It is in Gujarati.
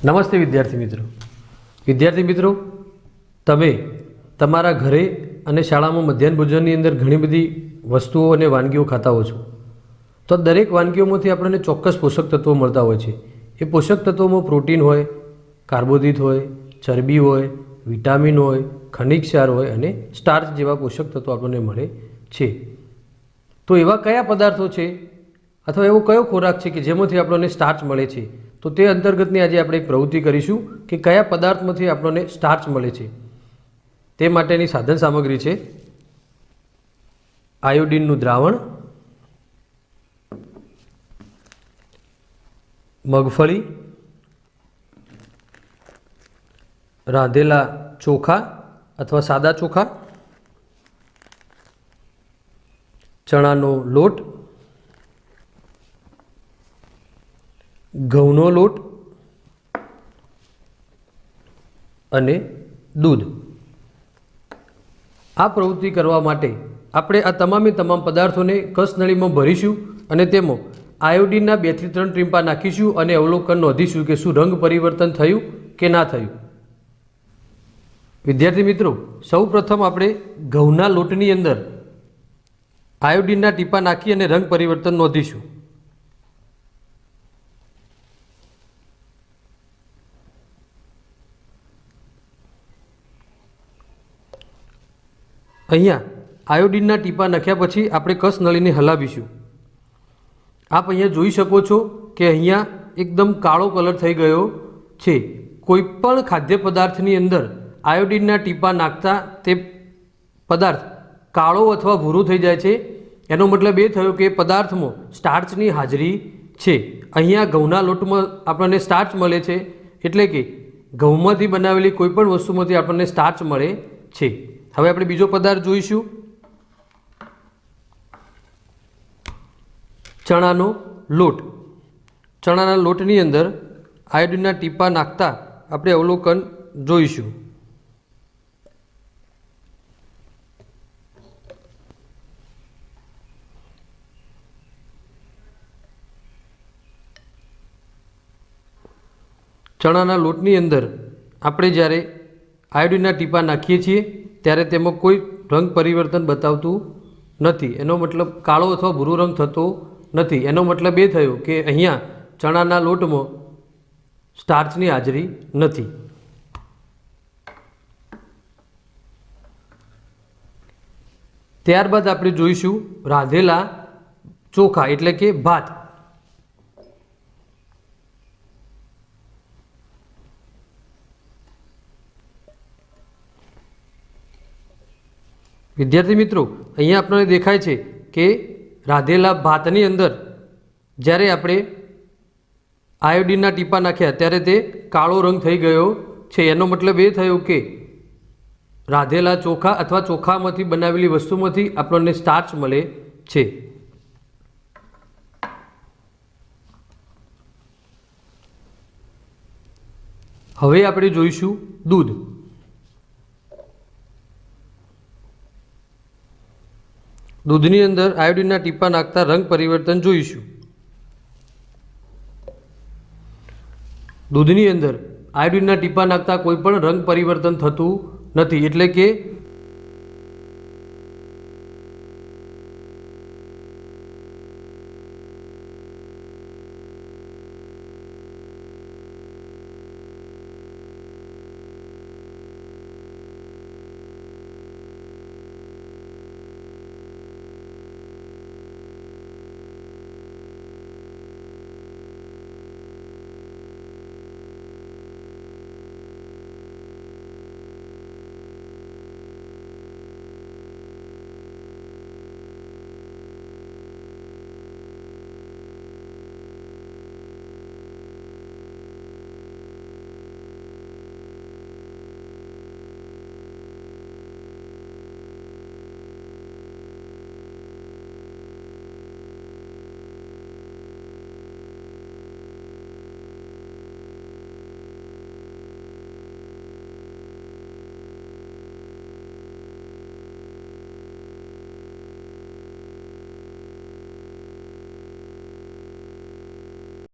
નમસ્તે વિદ્યાર્થી મિત્રો તમે તમારા ઘરે અને શાળામાં મધ્યાહન ભોજનની અંદર ઘણી બધી વસ્તુઓ અને વાનગીઓ ખાતા હો છો। તો દરેક વાનગીઓમાંથી આપણને ચોક્કસ પોષક તત્વો મળતા હોય છે। એ પોષક તત્વોમાં પ્રોટીન હોય, કાર્બોદિત હોય, ચરબી હોય, વિટામિન હોય, ખનિજ ક્ષાર હોય અને સ્ટાર્ચ જેવા પોષક તત્વો આપણને મળે છે। તો એવા કયા પદાર્થો છે અથવા એવો કયો ખોરાક છે કે જેમાંથી આપણને સ્ટાર્ચ મળે છે? તો તે અંતર્ગતની આજે આપણે એક પ્રવૃત્તિ કરીશું કે કયા પદાર્થમાંથી આપણને સ્ટાર્ચ મળે છે। તે માટેની સાધન સામગ્રી છે આયોડિનનું દ્રાવણ, મગફળી, રાંધેલા ચોખા અથવા સાદા ચોખા, ચણાનો લોટ, ઘઉંનો લોટ અને દૂધ। આ પ્રવૃત્તિ કરવા માટે આપણે આ તમામ પદાર્થોને કસનળીમાં ભરીશું અને તેમાં આયોડિનના 2 થી 3 ટીમ્પા નાખીશું અને અવલોકન નોંધીશું કે શું રંગ પરિવર્તન થયું કે ના થયું। વિદ્યાર્થી મિત્રો, સૌ પ્રથમ આપણે ઘઉંના લોટની અંદર આયોડિનના ટીપા નાખી અને રંગ પરિવર્તન નોંધીશું। અહીંયા આયોડિનના ટીપા નાખ્યા પછી આપણે કસનળીને હલાવીશું। આપ અહીંયા જોઈ શકો છો કે અહીંયા એકદમ કાળો કલર થઈ ગયો છે। કોઈ પણ ખાદ્ય પદાર્થની અંદર આયોડિનના ટીપા નાખતા તે પદાર્થ કાળો અથવા ભૂરો થઈ જાય છે। એનો મતલબ એ થયો કે પદાર્થમાં સ્ટાર્ચની હાજરી છે। અહીંયા ઘઉંના લોટમાં આપણને સ્ટાર્ચ મળે છે, એટલે કે ઘઉંમાંથી બનાવેલી કોઈ પણ વસ્તુમાંથી આપણને સ્ટાર્ચ મળે છે। હવે આપણે બીજો પદાર્થ જોઈશું, ચણાનો લોટ। ચણાના લોટની અંદર આયોડિનના ટીપા નાખતા આપણે અવલોકન જોઈશું। ચણાના લોટની અંદર આપણે જ્યારે આયોડિનના ટીપા નાખીએ છીએ ત્યારે તેમાં કોઈ રંગ પરિવર્તન બતાવતું નથી। એનો મતલબ કાળો અથવા ભૂરો રંગ થતો નથી। એનો મતલબ એ થયો કે અહીંયા ચણાના લોટમાં સ્ટાર્ચની હાજરી નથી। ત્યારબાદ આપણે જોઈશું રાંધેલા ચોખા એટલે કે ભાત। વિદ્યાર્થી મિત્રો, અહીંયા આપણને દેખાય છે કે રાંધેલા ભાતની અંદર જ્યારે આપણે આયોડિનના ટીપા નાખ્યા ત્યારે તે કાળો રંગ થઈ ગયો છે। એનો મતલબ એ થયો કે રાંધેલા ચોખા અથવા ચોખામાંથી બનાવેલી વસ્તુમાંથી આપણને સ્ટાર્ચ મળે છે। હવે આપણે જોઈશું દૂધ। દૂધની અંદર આયોડિનના ટીપા નાખતા રંગ પરિવર્તન જોઈશું। દૂધની અંદર આયોડિનના ટીપા નાખતા કોઈ પણ રંગ પરિવર્તન થતું નથી, એટલે કે